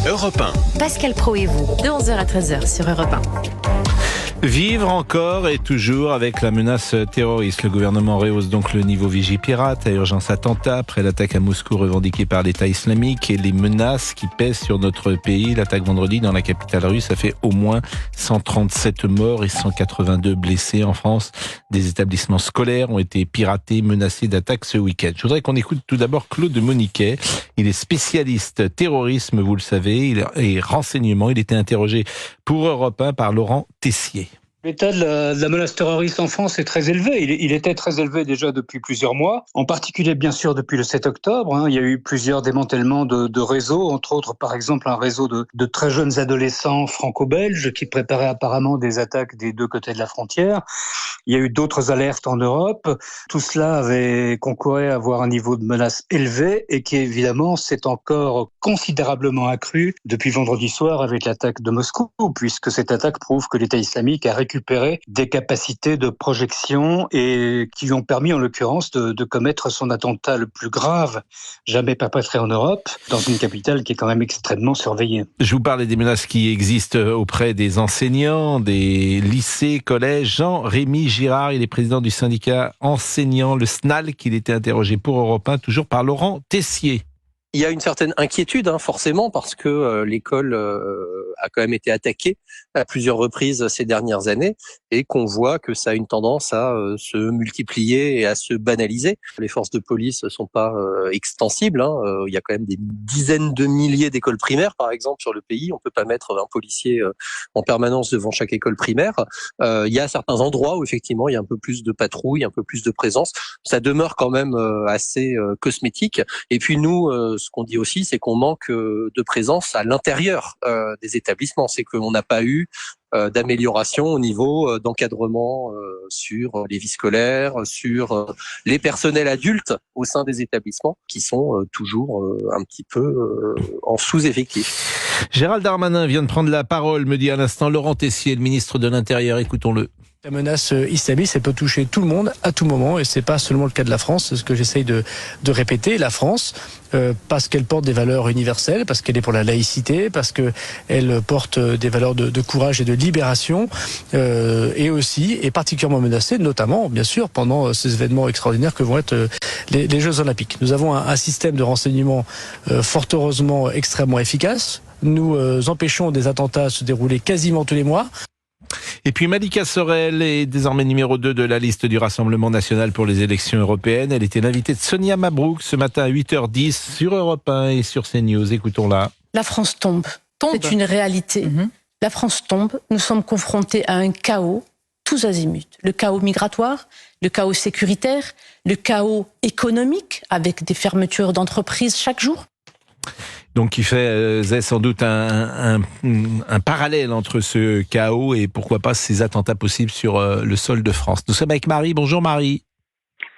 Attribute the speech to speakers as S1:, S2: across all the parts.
S1: Europe 1.
S2: Pascal Praud et vous, de 11h à 13h sur Europe 1.
S3: Vivre encore et toujours avec la menace terroriste. Le gouvernement rehausse donc le niveau Vigipirate à urgence attentat après l'attaque à Moscou revendiquée par l'État islamique et les menaces qui pèsent sur notre pays. L'attaque vendredi dans la capitale russe a fait au moins 137 morts et 182 blessés en France. Des établissements scolaires ont été piratés, menacés d'attaques ce week-end. Je voudrais qu'on écoute tout d'abord Claude Moniquet. Il est spécialiste terrorisme, vous le savez, et renseignement. Il était interrogé pour Europe 1 par Laurent Tessier.
S4: L'état de la menace terroriste en France est très élevé. Il était très élevé déjà depuis plusieurs mois, en particulier bien sûr depuis le 7 octobre. Il y a eu plusieurs démantèlements de réseaux, entre autres par exemple un réseau de très jeunes adolescents franco-belges qui préparaient apparemment des attaques des deux côtés de la frontière. Il y a eu d'autres alertes en Europe. Tout cela avait concouru à avoir un niveau de menace élevé et qui évidemment s'est encore considérablement accru depuis vendredi soir avec l'attaque de Moscou, puisque cette attaque prouve que l'État islamique a récupérer des capacités de projection et qui lui ont permis en l'occurrence de commettre son attentat le plus grave jamais perpétré en Europe, dans une capitale qui est quand même extrêmement surveillée.
S3: Je vous parlais des menaces qui existent auprès des enseignants, des lycées, collèges. Jean-Rémy Girard, il est président du syndicat enseignant, le SNALC. Il était interrogé pour Europe 1, toujours par Laurent Tessier.
S5: Il y a une certaine inquiétude, forcément, parce que l'école a quand même été attaquée à plusieurs reprises ces dernières années et qu'on voit que ça a une tendance à se multiplier et à se banaliser. Les forces de police ne sont pas extensibles. Il y a quand même des dizaines de milliers d'écoles primaires, par exemple, sur le pays. On ne peut pas mettre un policier en permanence devant chaque école primaire. Il y a certains endroits où, effectivement, il y a un peu plus de patrouilles, un peu plus de présence. Ça demeure quand même assez cosmétique. Et puis nous, ce qu'on dit aussi, c'est qu'on manque de présence à l'intérieur des établissements. C'est qu'on n'a pas eu d'amélioration au niveau d'encadrement sur les vies scolaires, sur les personnels adultes au sein des établissements qui sont toujours un petit peu en sous-effectif.
S3: Gérald Darmanin vient de prendre la parole, me dit à l'instant Laurent Tessier, le ministre de l'Intérieur. Écoutons-le.
S6: La menace islamiste, elle peut toucher tout le monde à tout moment, et c'est pas seulement le cas de la France. C'est ce que j'essaye de répéter. La France, parce qu'elle porte des valeurs universelles, parce qu'elle est pour la laïcité, parce que elle porte des valeurs de courage et de libération, et aussi est particulièrement menacée, notamment, bien sûr, pendant ces événements extraordinaires que vont être les Jeux Olympiques. Nous avons un système de renseignement fort heureusement extrêmement efficace. Nous empêchons des attentats à se dérouler quasiment tous les mois.
S3: Et puis Malika Sorel est désormais numéro 2 de la liste du Rassemblement national pour les élections européennes. Elle était l'invitée de Sonia Mabrouk ce matin à 8h10 sur Europe 1 et sur CNews. Écoutons-la.
S7: La France tombe. C'est une réalité. La France tombe. Nous sommes confrontés à un chaos tous azimuts. Le chaos migratoire, le chaos sécuritaire, le chaos économique avec des fermetures d'entreprises chaque jour.
S3: Donc il faisait sans doute un parallèle entre ce chaos et pourquoi pas ces attentats possibles sur le sol de France. Nous sommes avec Marie. Bonjour Marie.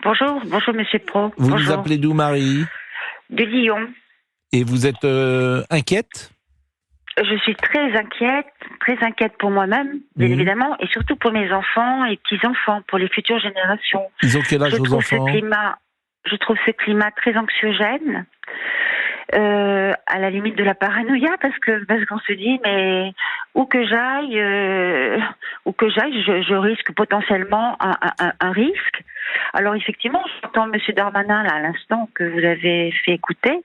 S8: Bonjour Monsieur Praud.
S3: Vous
S8: Bonjour.
S3: nous appelez d'où Marie ?
S8: De Lyon.
S3: Et vous êtes inquiète ?
S8: Je suis très inquiète pour moi-même, bien évidemment, et surtout pour mes enfants et petits-enfants, pour les futures générations.
S3: Ils ont quel âge vos enfants ?
S8: Je trouve ce climat très anxiogène. À la limite de la paranoïa, parce qu'on se dit mais où que j'aille, je risque potentiellement un risque. Alors effectivement, j'entends Monsieur Darmanin là à l'instant que vous avez fait écouter.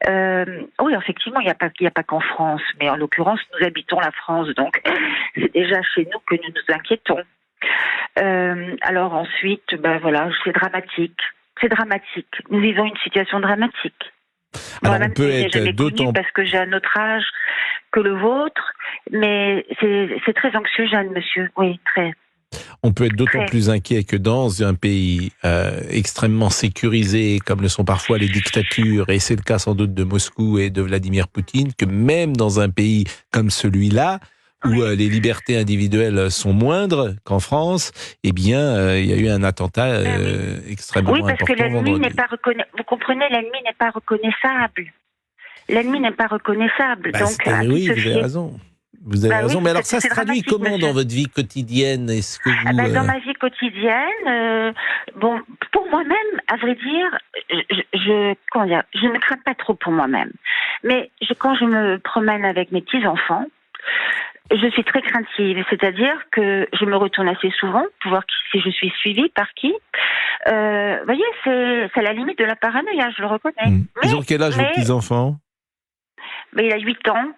S8: Oui, effectivement, il n'y a pas qu'en France, mais en l'occurrence, nous habitons la France, donc c'est déjà chez nous que nous nous inquiétons. Alors ensuite, voilà, c'est dramatique. C'est dramatique. Nous vivons une situation dramatique.
S3: Alors on peut être d'autant
S8: parce que j'ai un autre âge que le vôtre, mais c'est très anxiogène, monsieur. Oui, très.
S3: On peut être d'autant plus inquiet que dans un pays extrêmement sécurisé, comme le sont parfois les dictatures, et c'est le cas sans doute de Moscou et de Vladimir Poutine, que même dans un pays comme celui-là, où les libertés individuelles sont moindres qu'en France, eh bien, il y a eu un attentat extrêmement important.
S8: Oui, parce que l'ennemi n'est pas reconnaissable. Vous comprenez, l'ennemi n'est pas reconnaissable. L'ennemi n'est pas reconnaissable. Donc,
S3: oui, vous avez raison. Vous avez raison.
S8: Oui,
S3: mais alors, ça se traduit comment
S8: monsieur.
S3: dans votre vie quotidienne? Est-ce que vous...
S8: Dans ma vie quotidienne, bon, pour moi-même, à vrai dire, je ne crains pas trop pour moi-même. Mais quand je me promène avec mes petits-enfants, je suis très craintive. C'est-à-dire que je me retourne assez souvent pour voir si je suis suivie par qui. Vous voyez, c'est la limite de la paranoïa, je le reconnais.
S3: Ils ont quel âge, vos petits-enfants?
S8: Il a 8 ans.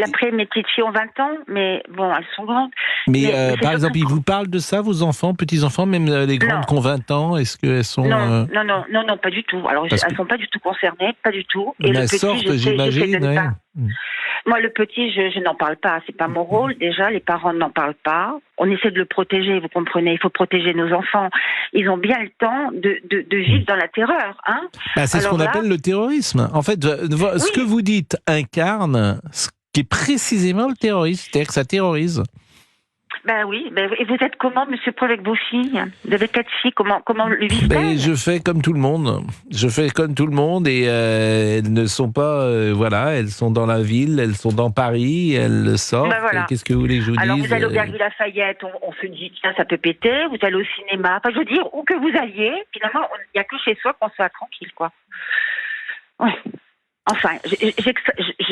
S8: Après, mes petites filles ont 20 ans, mais bon, elles sont grandes.
S3: Mais par exemple, ils vous parlent de ça, vos enfants, petits-enfants, même les grandes qui ont 20 ans, est-ce qu'elles sont...
S8: Non, pas du tout. Alors, elles ne sont pas du tout concernées, pas du tout.
S3: Et le petit, j'imagine,
S8: Moi, le petit, je n'en parle pas. C'est pas mon rôle. Déjà, les parents n'en parlent pas. On essaie de le protéger, vous comprenez. Il faut protéger nos enfants. Ils ont bien le temps de vivre dans la terreur. Hein.
S3: C'est ce qu'on appelle le terrorisme. En fait, ce que vous dites incarne ce qui est précisément le terrorisme. C'est-à-dire que ça terrorise.
S8: Oui. Et vous êtes comment, monsieur Paul, avec vos filles? Vous avez 4 filles. Comment le vivez-vous?
S3: Je fais comme tout le monde. Et elles ne sont pas... elles sont dans la ville, elles sont dans Paris, elles sortent. Qu'est-ce que vous voulez que je vous dise?
S8: Alors, vous allez au Galeries Lafayette, on se dit, tiens, ça peut péter. Vous allez au cinéma. Enfin, je veux dire, où que vous alliez, finalement, il n'y a que chez soi qu'on soit tranquille, quoi. Ouais. Enfin,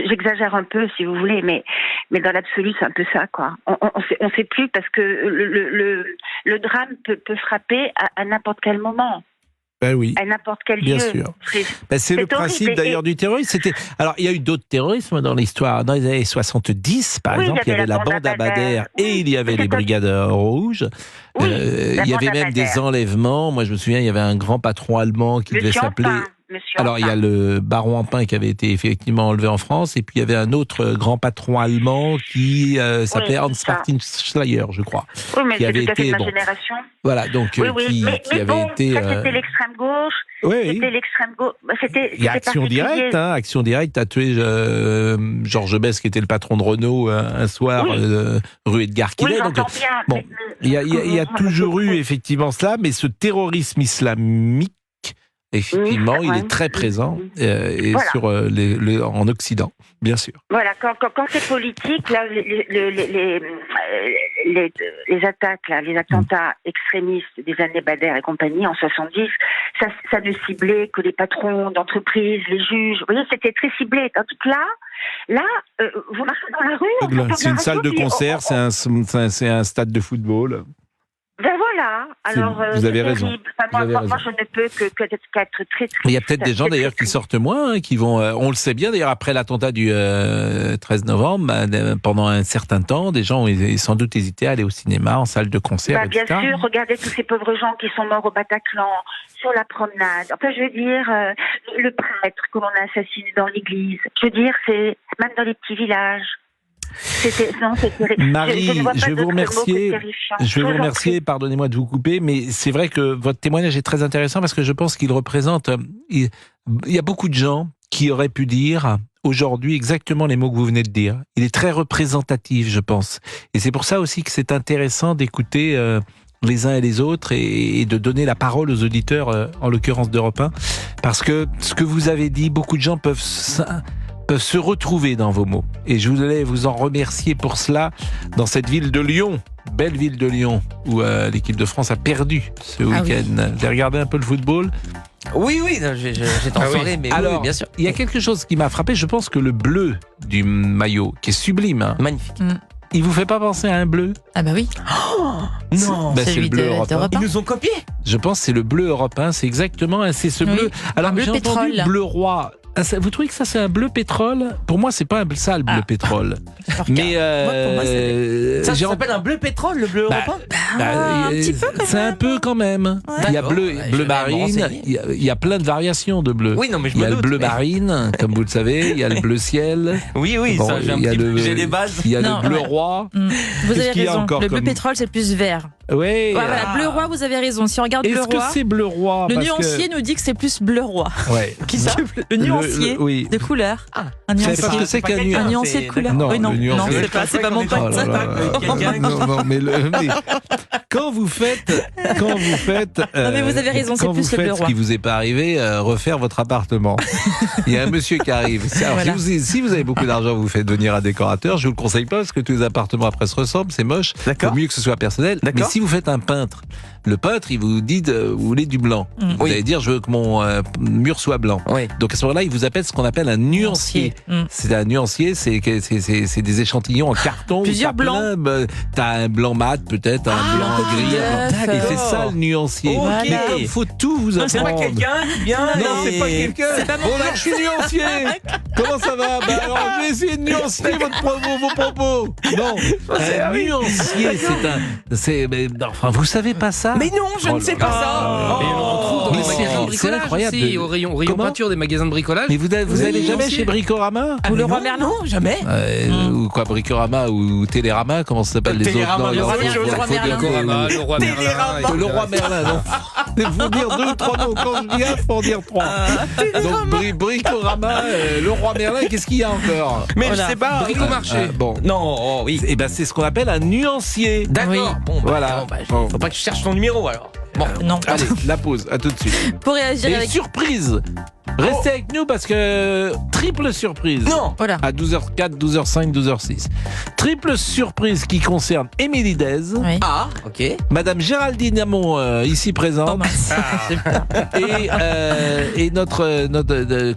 S8: j'exagère un peu, si vous voulez, mais dans l'absolu, c'est un peu ça, quoi. On sait plus, parce que le drame peut frapper à n'importe quel moment.
S3: Oui.
S8: À n'importe quel
S3: Bien
S8: lieu.
S3: Sûr. C'est le principe d'ailleurs du terrorisme. Alors, il y a eu d'autres terrorismes dans l'histoire. Dans les années 70, par exemple, il y avait la bande à Bader et il y avait les brigades rouges. Il y avait même des enlèvements. Moi, je me souviens, il y avait un grand patron allemand qui devait s'appeler... Alors, il y a le baron Empin qui avait été effectivement enlevé en France, et puis il y avait un autre grand patron allemand qui s'appelait Hans-Martin Schleyer, je crois.
S8: Oui, mais
S3: qui
S8: c'est
S3: avait
S8: tout à fait
S3: été,
S8: ma génération.
S3: Voilà, donc qui avait été...
S8: Ça, c'était l'extrême gauche. C'était l'extrême gauche.
S3: Il y a Action Directe, Action Directe a tué Georges Best, qui était le patron de Renault, un soir, rue Edgar Quinet. Donc, bon, il y a toujours eu effectivement cela, mais ce terrorisme islamique, effectivement, il est très présent en Occident, bien sûr.
S8: Voilà, quand c'est politique, là, les attaques, là, les attentats extrémistes des années Bader et compagnie en 70, ça ne ciblait que les patrons d'entreprise, les juges. Vous voyez, c'était très ciblé. Tandis que là, vous marchez dans la rue.
S3: C'est une salle de concert, c'est un stade de football.
S8: Ben voilà, alors
S3: vous avez raison.
S8: Enfin, moi, je ne peux qu'être très, très...
S3: Il y a peut-être des gens d'ailleurs qui sortent moins, qui vont... on le sait bien d'ailleurs, après l'attentat du 13 novembre, pendant un certain temps, des gens ont sans doute hésité à aller au cinéma, en salle de concert, etc.
S8: Bien sûr, regardez tous ces pauvres gens qui sont morts au Bataclan, sur la promenade. Enfin, je veux dire, le prêtre que l'on a assassiné dans l'église. Je veux dire, c'est même dans les petits villages.
S3: Marie, je vais vous remercier, pardonnez-moi de vous couper, mais c'est vrai que votre témoignage est très intéressant parce que je pense qu'il représente... Il y a beaucoup de gens qui auraient pu dire aujourd'hui exactement les mots que vous venez de dire. Il est très représentatif, je pense. Et c'est pour ça aussi que c'est intéressant d'écouter les uns et les autres et de donner la parole aux auditeurs, en l'occurrence d'Europe 1, parce que ce que vous avez dit, beaucoup de gens peuvent se retrouver dans vos mots. Et je voulais vous en remercier pour cela dans cette ville de Lyon, belle ville de Lyon, où l'équipe de France a perdu ce week-end. Vous avez regardé un peu le football?
S1: Oui, j'ai transformé, mais
S3: alors,
S1: oui, bien sûr.
S3: Il y a quelque chose qui m'a frappé, je pense que le bleu du maillot, qui est sublime.
S1: Magnifique.
S3: Il vous fait pas penser à un bleu?
S2: Ah bah oui.
S1: Non,
S3: c'est le bleu européen.
S1: Ils nous ont copié.
S3: Je pense que c'est le bleu européen, c'est exactement, c'est ce bleu. Alors,
S2: bleu
S3: j'ai
S2: pétrole.
S3: entendu bleu roi. Vous trouvez que ça c'est un bleu pétrole? Pour moi c'est pas ça le bleu pétrole. Mais
S1: pour moi, ça s'appelle un bleu pétrole, le bleu européen.
S2: Un petit peu quand même.
S3: C'est un peu quand même.
S2: Ouais.
S3: Il y a bleu marine, il y a plein de variations de bleu.
S1: Oui, non, mais
S3: il y a le bleu marine, comme vous le savez, il y a le bleu ciel.
S1: Oui, ça, j'ai des bases.
S3: Il y a le bleu roi.
S2: Vous avez raison. Le bleu pétrole c'est plus vert.
S3: Oui.
S2: Voilà, Bleu Roi, vous avez raison. Si on regarde Bleu
S3: Est-ce que
S2: Roi,
S3: c'est Bleu Roi?
S2: le
S3: Parce
S2: nuancier nous dit que c'est plus Bleu Roi.
S3: Ouais.
S1: Qui ça?
S2: Le nuancier
S3: oui.
S2: de couleur. Un
S3: Vous savez
S2: nuancier.
S3: pas ce que c'est qu'un
S1: quelqu'un,
S3: nuancier?
S2: Un nuancier de
S1: c'est-
S2: couleur.
S3: Non,
S2: Oui, non,
S3: le
S2: non,
S3: nuancier.
S2: c'est pas mon pote.
S3: Oh là là. Non, mais quand vous faites,
S2: Non, mais vous avez raison, c'est
S3: quand
S2: plus
S3: vous
S2: le Bleu
S3: faites ce
S2: Roi.
S3: qui vous est pas arrivé, refaire votre appartement. Il y a un monsieur qui arrive. Alors,
S2: Voilà.
S3: si vous avez beaucoup d'argent, vous faites venir un décorateur. Je vous le conseille pas parce que tous les appartements après se ressemblent, c'est moche.
S1: D'accord.
S3: Vaut mieux que ce soit personnel. Mais
S1: D'accord.
S3: si vous faites un peintre, le peintre, il vous dit vous voulez du blanc. Vous
S1: Oui.
S3: allez dire je veux que mon mur soit blanc.
S1: Oui.
S3: Donc à ce moment-là, il vous appelle ce qu'on appelle un nuancier. C'est un nuancier, c'est des échantillons en carton.
S2: Plusieurs
S3: T'as plein, t'as un blanc mat, peut-être un blanc gris. un blanc- Et c'est ça le nuancier.
S1: Ok.
S3: Mais comme faut tout vous apprendre.
S1: C'est pas quelqu'un qui vient.
S3: Non,
S1: et-
S3: c'est pas quelqu'un. Bonjour, je suis nuancier. Comment ça va? Bah alors, je vais essayer de nuancer vos propos. Non, un nuancier, enfin, vous savez pas ça?
S1: Mais non, je ne sais pas ça.
S9: Et on en trouve dans
S3: Mais
S9: les
S3: c'est-
S9: magasins de
S3: c'est
S9: bricolage
S3: incroyable
S9: aussi,
S3: de-
S9: au rayon
S3: Comment
S9: peinture des magasins de bricolage.
S3: Mais vous allez jamais
S9: nuancier.
S3: chez Bricorama?
S1: Ah,
S2: Ou
S1: mais
S2: le Roi
S1: non,
S2: Merlin.
S1: Non, jamais.
S3: Ou quoi, Bricorama ou Télérama, comment ça s'appelle les autres?
S1: Télérama,
S3: Non,
S1: le
S3: il
S1: Roi
S3: faut-
S1: Merlin,
S3: faut
S2: le Roi
S3: dire
S2: Merlin.
S3: que-
S9: Bricorama, le Roi Merlin.
S3: Le Roi Merlin, non. Il faut dire 2 ou 3 noms. Quand je viens, il faut en dire 3. Donc, Bricorama, le Roi Merlin, qu'est-ce qu'il y a encore?
S1: Mais je sais pas.
S9: Bricomarché.
S3: Bon.
S1: Non, oh, oui.
S3: Eh ben, c'est ce qu'on appelle un nuancier.
S1: D'accord.
S2: Oui.
S1: Bon, bah,
S3: Voilà.
S1: bon, bah,
S3: Bon.
S1: faut pas que je cherche ton numéro alors. Bon.
S2: Non.
S3: Allez, la pause, à tout de suite.
S2: Pour réagir
S3: Et
S2: avec.
S3: surprise, restez avec nous parce que triple surprise.
S1: Non.
S2: Voilà.
S3: À 12h04, 12h05, 12h06. Triple surprise qui concerne Émilie Dez,
S2: Oui.
S1: Ah, ok.
S3: Madame Géraldine Hamon, ici présente, et notre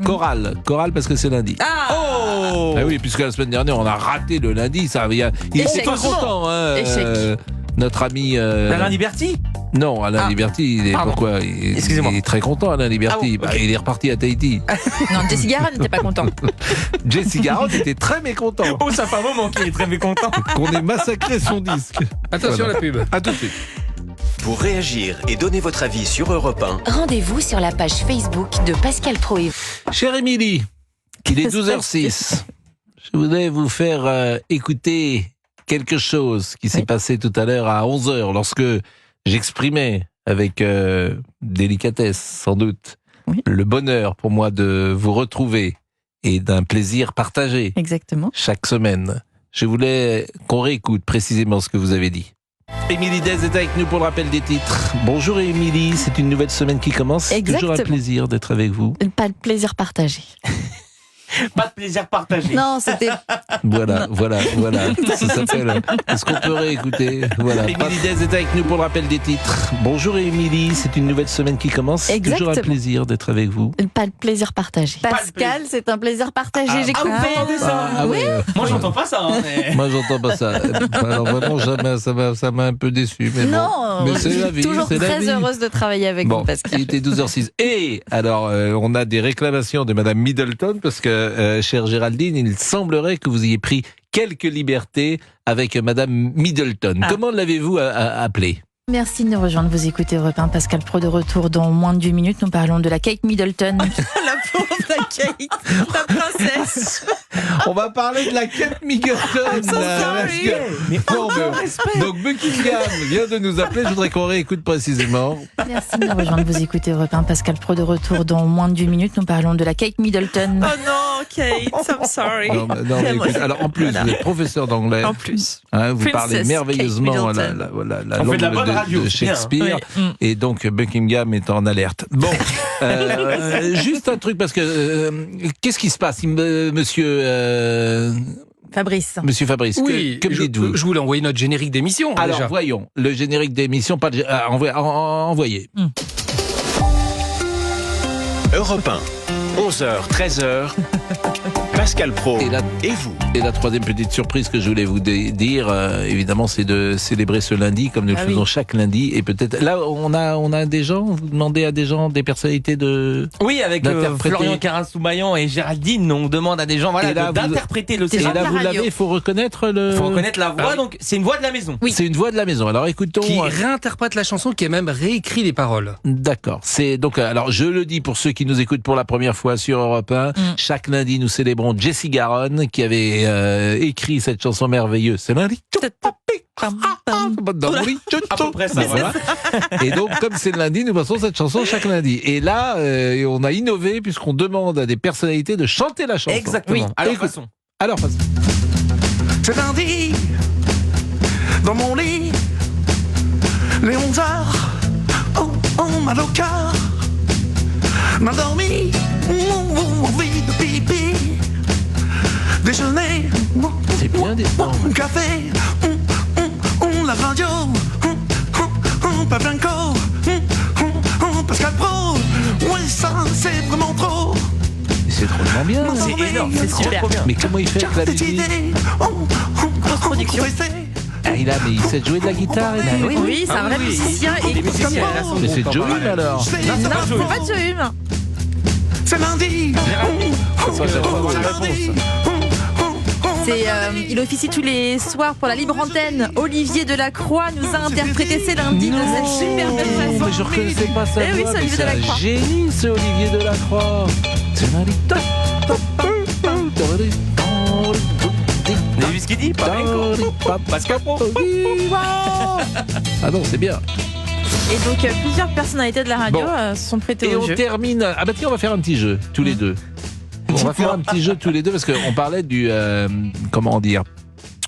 S3: chorale parce que c'est lundi.
S1: Oh.
S3: Ah oui, puisque la semaine dernière on a raté le lundi, il était
S2: Échec.
S3: pas content, hein,
S2: Échec.
S3: notre ami.
S1: Alain Liberty.
S3: Non, Alain
S1: Ah.
S3: Liberty, il est
S1: Pardon.
S3: pourquoi
S1: Excusez-moi.
S3: Il est très content, Alain Liberty.
S1: Ah, ok.
S3: Bah, il est reparti à Tahiti.
S2: Non, Jessie Garon n'était pas content.
S3: Jesse Garon était très mécontent
S1: Oh, ça fait un moment qu'il est très mécontent.
S3: qu'on ait massacré son disque.
S9: Attention
S3: Voilà.
S9: à la pub.
S3: À tout de suite.
S10: Pour réagir et donner votre avis sur Europe 1,
S11: Rendez-vous sur la page Facebook de Pascal Pro et
S3: Chère Émilie, il est 12h06. Je voudrais vous faire écouter quelque chose qui s'est passé tout à l'heure à 11h lorsque j'exprimais avec délicatesse, sans doute, le bonheur pour moi de vous retrouver et d'un plaisir partagé
S2: Exactement.
S3: chaque semaine. Je voulais qu'on réécoute précisément ce que vous avez dit. Émilie Dez est avec nous pour le rappel des titres. Bonjour Émilie, c'est une nouvelle semaine qui commence. C'est toujours un
S2: Exactement.
S3: plaisir d'être avec vous.
S2: Pas de plaisir partagé.
S1: Pas de plaisir partagé.
S2: Non, c'était.
S3: Voilà. Ça s'appelle. Est-ce qu'on peut réécouter? Voilà. Émilie Dez est avec nous pour le rappel des titres. Bonjour Émilie, c'est une nouvelle semaine qui commence. C'est toujours un
S2: Exactement.
S3: plaisir d'être avec vous.
S2: Pas de plaisir partagé. Pascal, c'est un plaisir partagé. J'ai
S1: Ah, vous
S2: compris.
S1: entendez ça?
S3: ouais.
S1: Moi, j'entends pas ça. Hein, mais...
S3: Moi, j'entends pas ça. Alors vraiment, ça m'a un peu déçu. Mais
S2: Non,
S3: bon. Mais c'est
S2: je
S3: la
S2: suis
S3: vie.
S2: toujours
S3: c'est la
S2: très
S3: vie.
S2: heureuse de travailler avec
S3: Bon,
S2: vous, Pascal.
S3: il était 12h06. Et alors, on a des réclamations de Madame Middleton parce que, chère Géraldine, il semblerait que vous ayez pris quelques libertés avec Madame Middleton. Comment l'avez-vous appelée?
S2: Merci de nous rejoindre. Vous écoutez Europe 1, Pascal Pro de retour dans moins de 10 minutes. Nous parlons de la Kate Middleton. La pauvre Kate, la princesse.
S3: On va parler de la Kate Middleton. Donc Buckingham vient de nous appeler. Je voudrais qu'on réécoute précisément.
S2: Merci de nous rejoindre. Vous écoutez Europe 1, Pascal Pro de retour dans moins de 10 minutes. Nous parlons de la Kate Middleton.
S12: Oh non, Kate, I'm sorry.
S3: Non, mais écoute, alors en plus, vous êtes professeur d'anglais.
S12: En plus.
S3: Hein, vous
S12: Princess
S3: parlez merveilleusement
S12: Kate
S3: la
S1: On
S3: langue
S1: fait de la bonne radio,
S3: de
S1: c'est bien,
S3: Shakespeare.
S12: Oui.
S3: Et donc Buckingham est en alerte. Bon, juste un truc parce que qu'est-ce qui se passe, monsieur
S2: Fabrice.
S3: Monsieur Fabrice?
S9: Oui,
S3: que me dites-vous?
S9: je voulais envoyer notre générique d'émission.
S3: Alors
S9: déjà.
S3: voyons le générique d'émission. Pas de, envoyé.
S10: Europe 1, 11h, 13h, Pascal Pro
S3: Et la-
S10: et vous.
S3: Et la troisième petite surprise que je voulais vous dire, évidemment, c'est de célébrer ce lundi comme nous le faisons chaque lundi. Et peut-être là, on a des gens. Vous demandez à des gens, des personnalités de.
S1: Oui, avec
S3: d'interpréter.
S1: Florian Carin-Soumaillan et Géraldine, on demande à des gens
S3: Et là,
S1: d'interpréter le
S3: Et
S1: scénario.
S3: là, vous l'avez. Il faut reconnaître le.
S1: Il faut reconnaître la voix,
S9: Ah oui.
S1: donc c'est une voix de la maison.
S3: C'est une voix de la maison. Alors écoutons.
S9: Qui réinterprète la chanson, qui a même réécrit les paroles.
S3: D'accord. C'est donc alors je le dis pour ceux qui nous écoutent pour la première fois sur Europe 1. Chaque lundi, nous célébrons Jessie Garon qui avait écrit cette chanson merveilleuse. C'est lundi.
S1: À peu près ça,
S3: voilà. Et donc, comme c'est le lundi, nous passons cette chanson chaque lundi. Et là, on a innové puisqu'on demande à des personnalités de chanter la chanson.
S1: Exactement.
S3: Oui.
S1: Alors façon.
S13: C'est lundi, dans mon lit, les 11 heures, mal au cœur, mal dormi, envie de pipi, déjeuner,
S3: c'est bien des
S13: café, la radio, Pavlenko, Pascal Pro, ouais ça c'est vraiment trop.
S3: C'est drôlement bien.
S1: C'est énorme, c'est super.
S3: Mais comment il fait avec la musique?
S2: Grosse production.
S3: Mais il sait jouer de la guitare.
S2: Oui, c'est un vrai musicien.
S3: Mais c'est Joe alors.
S2: Non, c'est pas Joe.
S13: C'est lundi.
S2: Il officie tous les soirs pour la libre antenne. Olivier Delacroix nous a interprété ces lundis de cette super belle façon.
S3: Mais je reconnaissais pas sa voix.
S2: Oui, c'est Olivier Delacroix.
S3: Génie, ce Olivier Delacroix.
S1: Vous avez vu ce qu'il dit? Pascal Pro.
S3: Ah non, c'est bien.
S2: Et donc, plusieurs personnalités de la radio se sont prêtées au jeu.
S3: Et on termine. Ah bah tiens, on va faire un petit jeu, tous les deux. On va faire un petit jeu tous les deux parce qu'on parlait du... comment dire?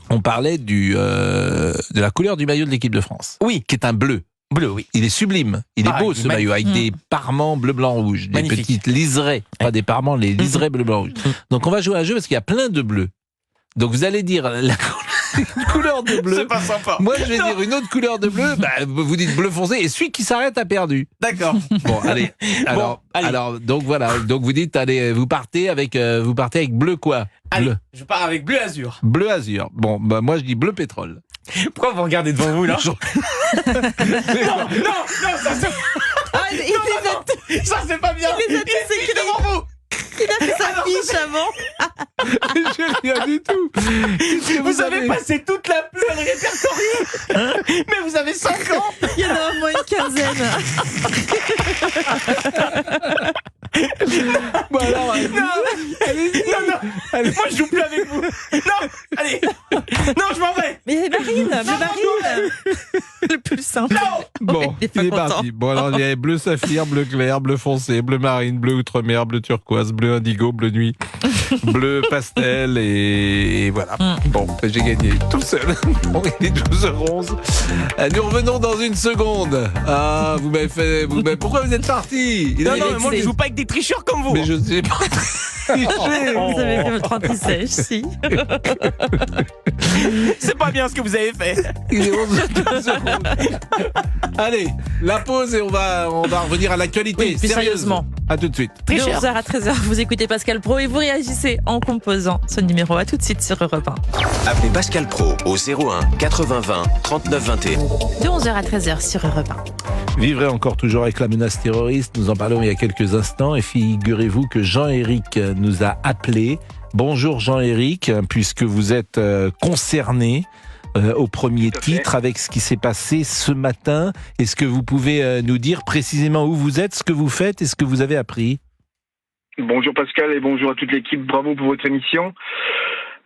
S3: On parlait de la couleur du maillot de l'équipe de France.
S1: Oui.
S3: Qui est un bleu.
S1: Bleu, oui.
S3: Il est sublime. Il est beau ce maillot avec des parements bleu, blanc, rouge. Des petites liserés. Pas des parements, les liserés bleu, blanc, rouge. Donc on va jouer à un jeu parce qu'il y a plein de bleus. Donc vous allez dire la couleur de bleu.
S1: C'est pas sympa.
S3: Moi je vais dire une autre couleur de bleu. Bah, vous dites bleu foncé et celui qui s'arrête a perdu.
S1: D'accord.
S3: Bon allez. Alors donc voilà. Donc vous dites allez vous partez avec bleu quoi?
S1: Allez,
S3: bleu.
S1: je pars avec bleu azur.
S3: Bleu azur. Bon bah moi je dis bleu pétrole.
S1: Pourquoi vous regardez devant vous là? Non, ça c'est... ça c'est pas bien. Il est devant vous.
S2: Il a fait sa fiche avant.
S3: Je rien du tout.
S1: Vous avez passé toute la pluie à le répertorier. Mais vous avez 5 ans.
S2: Il y en a au moins une quinzaine.
S3: Bon alors,
S1: allez. Moi je joue plus avec vous. Non, allez. Non, je m'en vais.
S2: Mais Marine, le plus simple.
S1: Non.
S3: Bon, il est parti. Bon alors il y a bleu saphir, bleu clair, bleu foncé, bleu marine, bleu outre-mer, bleu turquoise, bleu indigo, bleu nuit, bleu pastel et voilà. Bon, j'ai gagné tout seul. Bon, il est 12h11. Nous revenons dans une seconde. Ah, vous m'avez fait... Pourquoi vous êtes parti?
S1: Non, mais moi je joue pas avec des tricheurs comme vous.
S3: Mais je sais pas.
S2: Vous avez fait votre anti-sèche, si.
S1: C'est pas bien ce que vous avez fait.
S3: Il est 11h. Allez, la pause et on va revenir à l'actualité.
S2: Oui, plus sérieusement.
S3: À tout de suite.
S2: De 11h à 13h, vous écoutez Pascal Pro et vous réagissez en composant ce numéro. À tout de suite sur Europe 1.
S10: Appelez Pascal Pro au 01 80 20 39 21.
S2: De 11h à 13h sur Europe 1.
S3: Vivre encore toujours avec la menace terroriste. Nous en parlons il y a quelques instants et figurez-vous que Jean-Éric nous a appelé. Bonjour Jean-Éric, puisque vous êtes concerné au premier titre avec ce qui s'est passé ce matin. Est-ce que vous pouvez nous dire précisément où vous êtes, ce que vous faites et ce que vous avez appris?
S14: Bonjour Pascal et bonjour à toute l'équipe. Bravo pour votre émission.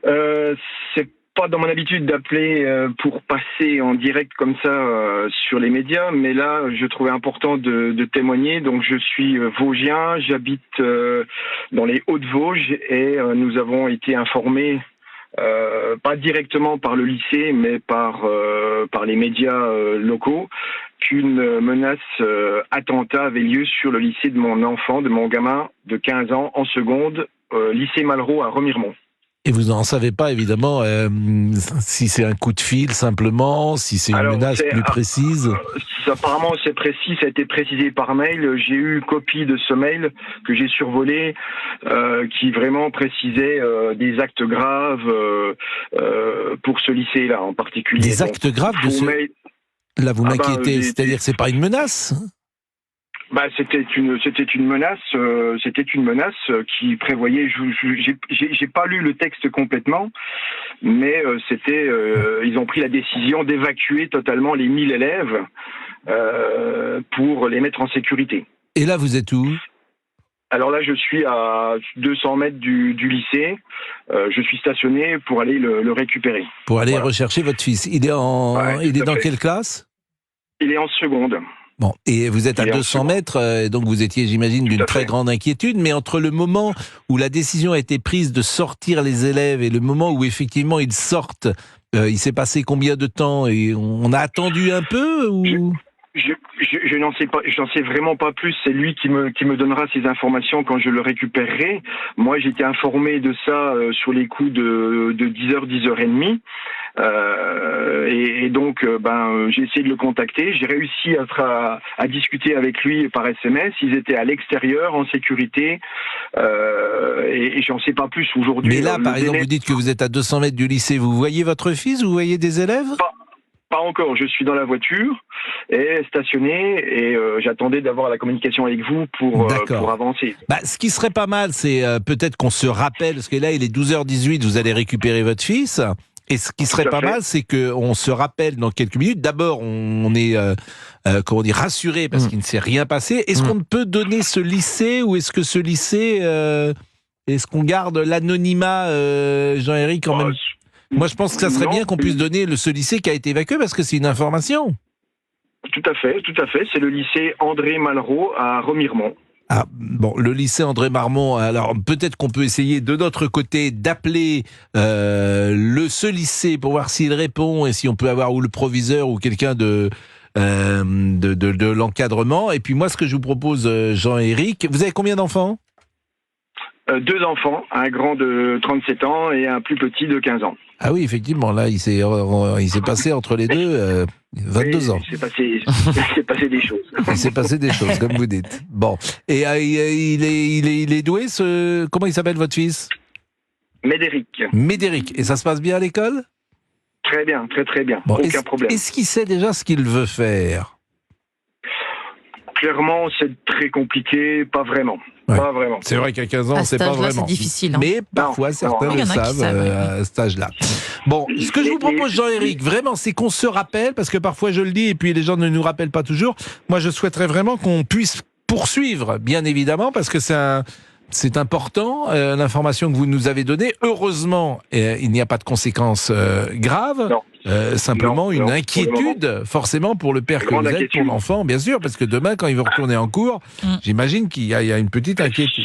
S14: C'est pas dans mon habitude d'appeler pour passer en direct comme ça sur les médias, mais là je trouvais important de témoigner. Donc je suis vosgien, j'habite dans les Hauts-de-Vosges et nous avons été informés pas directement par le lycée, mais par les médias locaux, qu'une menace attentat avait lieu sur le lycée de mon enfant, de mon gamin de 15 ans en seconde, lycée Malraux à Remiremont.
S3: Et vous n'en savez pas, évidemment, si c'est un coup de fil simplement, si c'est une menace plus précise.
S14: Apparemment, c'est précis, ça a été précisé par mail. J'ai eu copie de ce mail que j'ai survolé, qui vraiment précisait des actes graves pour ce lycée-là en particulier.
S3: Des actes graves de ce... Là, vous m'inquiétez, c'est-à-dire que c'est pas une menace ?
S14: C'était une menace qui prévoyait. J'ai pas lu le texte complètement, mais ils ont pris la décision d'évacuer totalement les 1000 élèves pour les mettre en sécurité.
S3: Et là, vous êtes où ?
S14: Alors là, je suis à 200 mètres du lycée. Je suis stationné pour aller le récupérer.
S3: Pour aller rechercher votre fils. Il est dans quelle classe?
S14: Il est en seconde.
S3: Bon, et vous êtes à 200 mètres, donc vous étiez, j'imagine, d'une très grande inquiétude, mais entre le moment où la décision a été prise de sortir les élèves et le moment où effectivement ils sortent, il s'est passé combien de temps? Et on a attendu un peu ou...
S14: Je n'en sais pas, j'en sais vraiment pas plus. C'est lui qui me donnera ces informations quand je le récupérerai. Moi, j'étais informé de ça sur les coups de 10h, 10h30. Et donc, j'ai essayé de le contacter. J'ai réussi à discuter avec lui par SMS. Ils étaient à l'extérieur, en sécurité. Et j'en sais pas plus aujourd'hui.
S3: Mais là, par exemple, vous dites que vous êtes à 200 mètres du lycée. Vous voyez votre fils? Vous voyez des élèves?
S14: Pas encore, je suis dans la voiture et stationné et j'attendais d'avoir la communication avec vous pour avancer.
S3: Ce qui serait pas mal, c'est peut-être qu'on se rappelle, parce que là il est 12h18, vous allez récupérer votre fils, et ce qui serait pas mal, c'est qu'on se rappelle dans quelques minutes. D'abord, on est rassuré parce qu'il ne s'est rien passé. Est-ce qu'on peut donner ce lycée, ou est-ce que ce lycée, est-ce qu'on garde l'anonymat, Jean-Éric, en même? Moi, je pense que ça serait bien qu'on puisse donner ce lycée qui a été évacué, parce que c'est une information.
S14: Tout à fait. C'est le lycée André Malraux à Remiremont.
S3: Ah, bon, le lycée André Marmont, alors peut-être qu'on peut essayer de notre côté d'appeler ce lycée pour voir s'il répond et si on peut avoir ou le proviseur ou quelqu'un de l'encadrement. Et puis moi, ce que je vous propose, Jean-Éric, vous avez combien d'enfants?
S14: 2 enfants, un grand de 37 ans et un plus petit de 15 ans.
S3: Ah oui, effectivement, là, il s'est passé entre les deux 22 ans.
S14: Il s'est passé des choses.
S3: Il s'est passé des choses, comme vous dites. Bon, et il est doué, comment il s'appelle votre fils? Médéric. Et ça se passe bien à l'école?
S14: Très bien, très bien.
S3: Bon,
S14: aucun problème.
S3: Est-ce qu'il sait déjà ce qu'il veut faire?
S14: Clairement, c'est très compliqué, pas vraiment.
S3: Ouais.
S14: Pas vraiment.
S3: C'est vrai qu'à 15 ans, c'est pas vraiment.
S2: C'est difficile. Hein.
S3: Mais parfois, certains le savent à cet âge-là. Bon, ce que je vous propose, Jean-Éric, vraiment, c'est qu'on se rappelle, parce que parfois je le dis et puis les gens ne nous rappellent pas toujours. Moi, je souhaiterais vraiment qu'on puisse poursuivre, bien évidemment, parce que c'est important, l'information que vous nous avez donnée. Heureusement, il n'y a pas de conséquences graves. Simplement une inquiétude, forcément, pour le père que vous êtes, pour l'enfant, bien sûr, parce que demain, quand il va retourner en cours, j'imagine qu'il y a une petite inquiétude.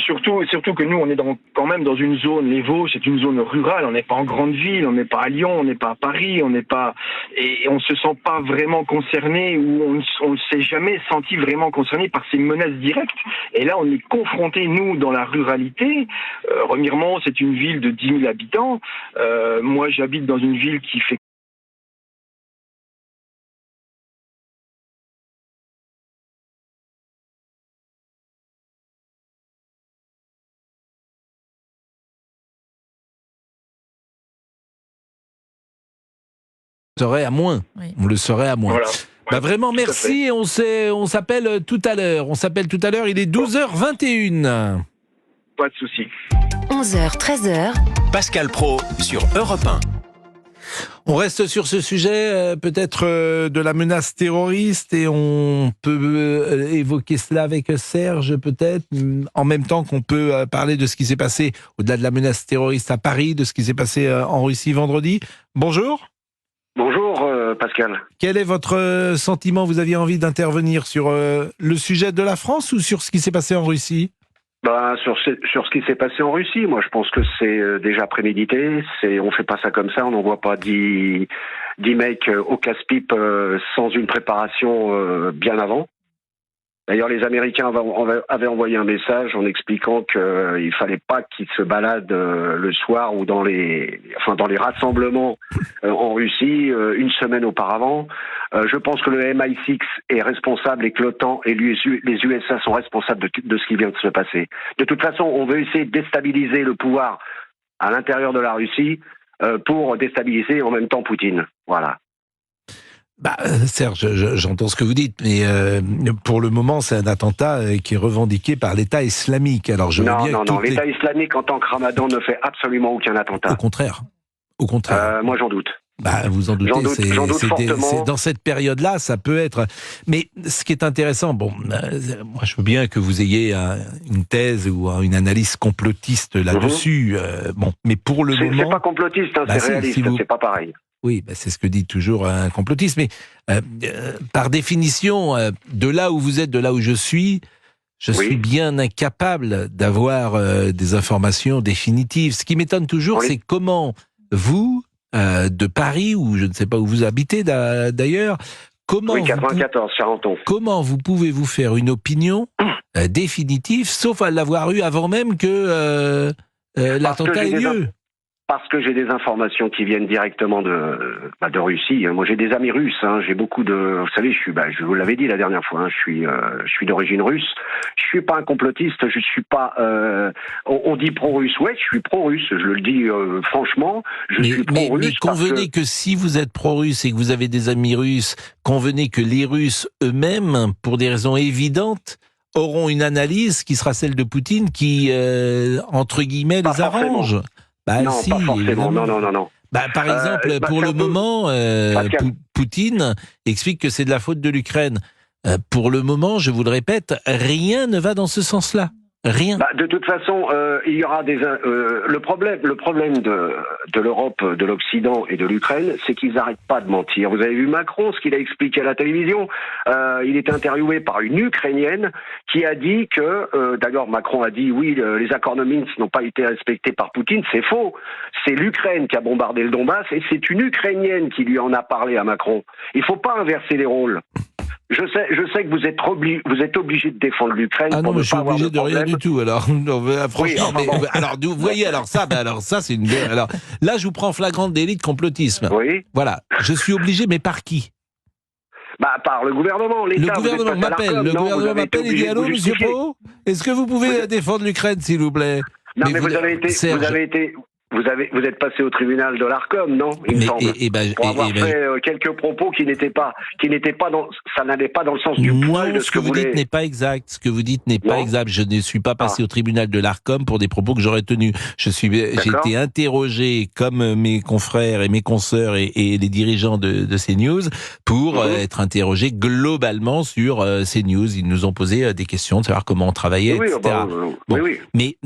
S14: Surtout que nous, on est quand même dans une zone, les Vosges, c'est une zone rurale, on n'est pas en grande ville, on n'est pas à Lyon, on n'est pas à Paris, et on se sent pas vraiment concerné, ou on ne s'est jamais senti vraiment concerné par ces menaces directes. Et là, on est confronté, nous, dans la ruralité. Remiremont, c'est une ville de 10 000 habitants. Moi, j'habite dans une ville qui fait
S3: serait à moins. Oui. On le serait à moins. Voilà. Vraiment, merci. On s'appelle tout à l'heure. Il est 12h21.
S14: Pas de souci.
S11: 11h, 13h.
S10: Pascal Praud sur Europe 1.
S3: On reste sur ce sujet, peut-être de la menace terroriste, et on peut évoquer cela avec Serge, peut-être, en même temps qu'on peut parler de ce qui s'est passé au-delà de la menace terroriste à Paris, de ce qui s'est passé en Russie vendredi. Bonjour.
S15: Bonjour Pascal.
S3: Quel est votre sentiment? Vous aviez envie d'intervenir sur le sujet de la France ou sur ce qui s'est passé en Russie?
S15: Sur ce qui s'est passé en Russie, moi je pense que c'est déjà prémédité. On fait pas ça comme ça, on n'envoie pas 10 mecs au casse-pipe sans une préparation bien avant. D'ailleurs, les Américains avaient envoyé un message en expliquant qu'il fallait pas qu'ils se baladent le soir ou dans les rassemblements en Russie une semaine auparavant. Je pense que le MI6 est responsable et que l'OTAN et les USA sont responsables de ce qui vient de se passer. De toute façon, on veut essayer de déstabiliser le pouvoir à l'intérieur de la Russie pour déstabiliser en même temps Poutine. Voilà.
S3: Serge, j'entends ce que vous dites, mais pour le moment, c'est un attentat qui est revendiqué par l'État islamique. Alors,
S15: Non, l'État islamique en tant que Ramadan ne fait absolument aucun attentat.
S3: Au contraire.
S15: Moi, j'en doute.
S3: Bah, vous en doutez,
S15: J'en doute fortement.
S3: c'est dans cette période-là, ça peut être. Mais ce qui est intéressant, moi je veux bien que vous ayez une thèse ou une analyse complotiste là-dessus. Mais pour le moment,
S15: c'est pas complotiste, c'est réaliste, c'est pas pareil.
S3: Oui, c'est ce que dit toujours un complotiste. Mais par définition, de là où vous êtes, de là où je suis bien incapable d'avoir des informations définitives. Ce qui m'étonne toujours, c'est comment vous, de Paris, ou je ne sais pas où vous habitez d'ailleurs, comment
S15: 94, Charenton.
S3: Comment vous pouvez vous faire une opinion définitive, sauf à l'avoir eue avant même que l'attentat ait lieu?
S15: Parce que j'ai des informations qui viennent directement de Russie. Moi, j'ai des amis russes. J'ai beaucoup de. Vous savez, je vous l'avais dit la dernière fois. Je suis d'origine russe. Je suis pas un complotiste. Je suis pas. On dit pro-russe. Ouais, je suis pro-russe. Je le dis franchement. Je suis pro-russe.
S3: Mais convenez que si vous êtes pro-russe et que vous avez des amis russes, convenez que les Russes eux-mêmes, pour des raisons évidentes, auront une analyse qui sera celle de Poutine, qui entre guillemets les arrange.
S15: Non, pas forcément. Non.
S3: Par exemple, pour le moment, Poutine explique que c'est de la faute de l'Ukraine. Pour le moment, je vous le répète, rien ne va dans ce sens-là. Rien.
S15: De toute façon, il y aura le problème de l'Europe, de l'Occident et de l'Ukraine, c'est qu'ils n'arrêtent pas de mentir. Vous avez vu Macron, ce qu'il a expliqué à la télévision. Il était interviewé par une Ukrainienne qui a dit que, d'ailleurs Macron a dit oui, les accords de Minsk n'ont pas été respectés par Poutine. C'est faux. C'est l'Ukraine qui a bombardé le Donbass et c'est une Ukrainienne qui lui en a parlé à Macron. Il ne faut pas inverser les rôles. Je sais que vous êtes obligé de défendre l'Ukraine.
S3: Ah non, mais je suis obligé de rien du tout. Alors, franchement, alors vous voyez, alors ça, c'est une. Alors là, je vous prends flagrant délit de complotisme.
S15: Oui.
S3: Voilà, je suis obligé, mais par qui?
S15: Par le gouvernement, l'État.
S3: Le gouvernement m'appelle. Le gouvernement m'appelle et dit allô, Monsieur Pro, est-ce que vous pouvez défendre l'Ukraine, s'il vous plaît?
S15: Non, mais vous avez été. Vous êtes passé au tribunal de l'Arcom, non? Il me semble. Pour avoir fait quelques propos qui n'étaient pas dans, ça n'allait pas dans le sens du poil de
S3: ce que vous dites n'est pas exact. Ce que vous dites n'est pas exact. Je ne suis pas passé au tribunal de l'Arcom pour des propos que j'aurais tenus. J'ai été interrogé comme mes confrères et mes consoeurs et les dirigeants de CNews pour être interrogé globalement sur CNews. Ils nous ont posé des questions de savoir comment on travaillait, etc. Mais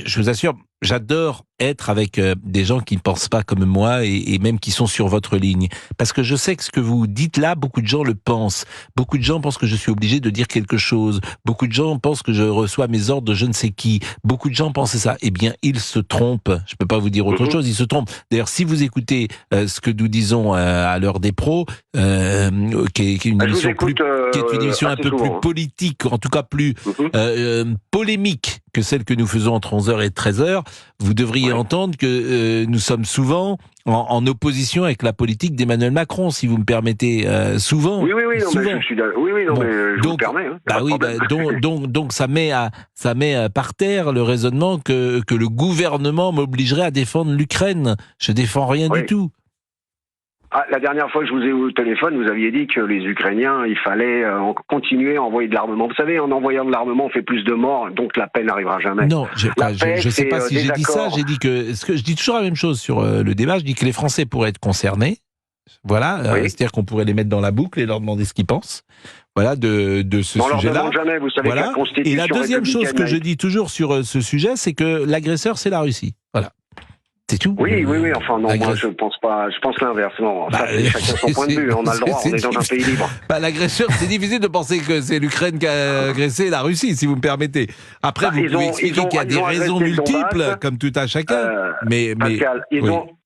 S3: je vous assure, j'adore être avec des gens qui ne pensent pas comme moi et même qui sont sur votre ligne. Parce que je sais que ce que vous dites là, beaucoup de gens le pensent. Beaucoup de gens pensent que je suis obligé de dire quelque chose. Beaucoup de gens pensent que je reçois mes ordres de je ne sais qui. Beaucoup de gens pensent ça. Eh bien, ils se trompent. Je ne peux pas vous dire autre chose, ils se trompent. D'ailleurs, si vous écoutez ce que nous disons à l'heure des pros, qui est une émission un peu plus politique, en tout cas plus polémique que celle que nous faisons entre 11h et 13h, vous devriez entendre que nous sommes souvent en opposition avec la politique d'Emmanuel Macron, si vous me permettez, souvent.
S15: Oui, mais je vous permets.
S3: Donc ça met par terre le raisonnement que le gouvernement m'obligerait à défendre l'Ukraine. Je défends rien du tout.
S15: La dernière fois que je vous ai eu au téléphone, vous aviez dit que les Ukrainiens, il fallait continuer à envoyer de l'armement. Vous savez, en envoyant de l'armement, on fait plus de morts, donc la paix n'arrivera jamais.
S3: Non, je ne sais pas si j'ai dit ça. J'ai dit je dis toujours la même chose sur le débat. Je dis que les Français pourraient être concernés. Voilà, c'est-à-dire qu'on pourrait les mettre dans la boucle et leur demander ce qu'ils pensent. Voilà, de ce sujet-là.
S15: Jamais, vous savez,
S3: voilà. Et la deuxième chose que je dis toujours sur ce sujet, c'est que l'agresseur, c'est la Russie. Voilà. C'est tout.
S15: Oui. Enfin, non, moi, je pense pas. Je pense l'inverse. Non, chacun son point de vue. On a le droit. On est dans un pays libre.
S3: L'agresseur, c'est difficile de penser que c'est l'Ukraine qui a agressé la Russie, si vous me permettez. Après, vous pouvez expliquer qu'il y a des raisons multiples, comme tout à chacun.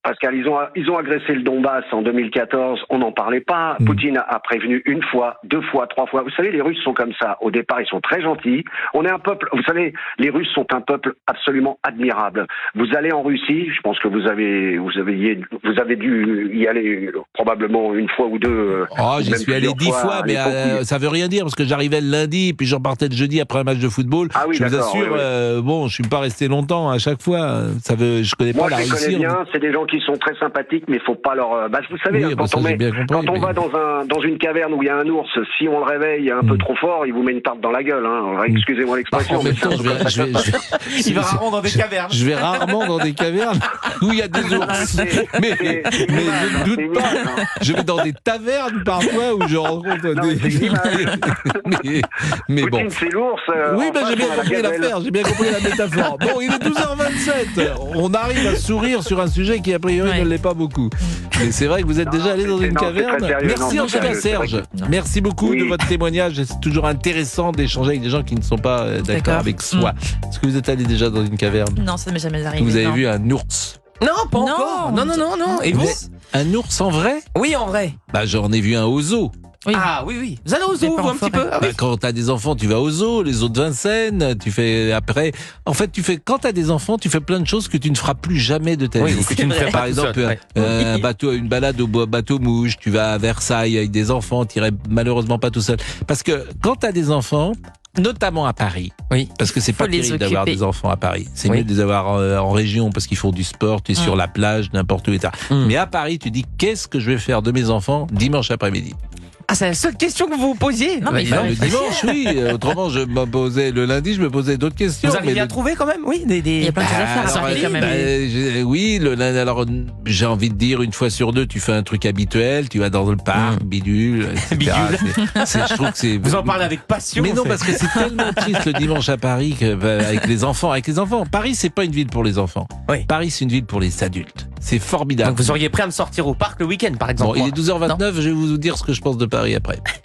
S15: Pascal, ils ont agressé le Donbass en 2014, on n'en parlait pas. Poutine a prévenu une fois, 2 fois, 3 fois. Vous savez, les Russes sont comme ça. Au départ, ils sont très gentils. On est un peuple, vous savez, les Russes sont un peuple absolument admirable. Vous allez en Russie, je pense que vous avez dû y aller probablement 1 fois ou 2.
S3: J'y suis allé 10 fois, mais ça veut rien dire parce que j'arrivais le lundi, puis je repartais le jeudi après un match de football. Je vous assure, je suis pas resté longtemps à chaque fois. Je connais pas la Russie.
S15: Moi, je connais bien, c'est des gens qui ils sont très sympathiques, mais il faut pas leur... vous savez,
S3: Oui,
S15: quand
S3: ça, j'ai bien compris,
S15: on va dans une caverne où il y a un ours, si on le réveille un peu trop fort, il vous met une tarte dans la gueule. Hein. Excusez-moi l'expression.
S3: En même temps,
S1: Il va rarement dans des cavernes.
S3: Je vais rarement dans des cavernes où il y a des ours. Mais je ne doute pas. Je vais dans des tavernes parfois où je rencontre des... mais bon.
S15: Poutine, c'est l'ours.
S3: Oui, j'ai bien compris l'affaire, j'ai bien compris la métaphore. Bon, il est 12h27. On arrive à sourire sur un sujet qui, a priori, ne l'est pas beaucoup. Mais c'est vrai que vous êtes déjà allé dans une caverne. Merci en tout cas, Serge. Merci beaucoup de votre témoignage. C'est toujours intéressant d'échanger avec des gens qui ne sont pas d'accord avec soi. Est-ce que vous êtes allé déjà dans une caverne?
S2: Non, ça ne m'est jamais arrivé.
S3: Vous avez vu un ours?
S1: Non, pas encore. Non. Et vous?
S3: Un ours en vrai?
S1: Oui, en vrai.
S3: J'en ai vu un au zoo.
S2: Oui.
S1: Ah oui. Vous allez au zoo, vous, un petit peu?
S3: Quand t'as des enfants, tu vas au zoo, les zoos de Vincennes, tu fais après. En fait, quand t'as des enfants, tu fais plein de choses que tu ne feras plus jamais de ta vie. Que tu ne ferais, par exemple, une balade au bateau mouche, tu vas à Versailles avec des enfants, tu irais malheureusement pas tout seul. Parce que quand t'as des enfants, notamment à Paris.
S1: Oui.
S3: Parce que c'est pas terrible d'avoir des enfants à Paris. C'est mieux de les avoir en région parce qu'ils font du sport, tu es sur la plage, n'importe où, etc. Mais à Paris, tu dis, qu'est-ce que je vais faire de mes enfants dimanche après-midi?
S1: Ah, c'est la seule question que vous vous posiez?
S2: Non, mais
S3: le dimanche, oui. Autrement, je me posais le lundi, je me posais d'autres questions.
S1: Vous arrivez à trouver quand même? Oui,
S2: il y a plein de choses à faire.
S3: Alors,
S2: quand même.
S3: oui, le lundi. Alors, j'ai envie de dire, une fois sur deux, tu fais un truc habituel, tu vas dans le parc, bidule, etc. Je trouve que c'est...
S1: Vous en parlez avec passion.
S3: Mais non, parce que c'est tellement triste le dimanche à Paris avec les enfants. Paris, c'est pas une ville pour les enfants.
S1: Oui.
S3: Paris, c'est une ville pour les adultes. C'est formidable.
S1: Donc vous auriez prêt à me sortir au parc le week-end, par exemple?
S3: Bon, il est 12h29, je vais vous dire ce que je pense de Paris après.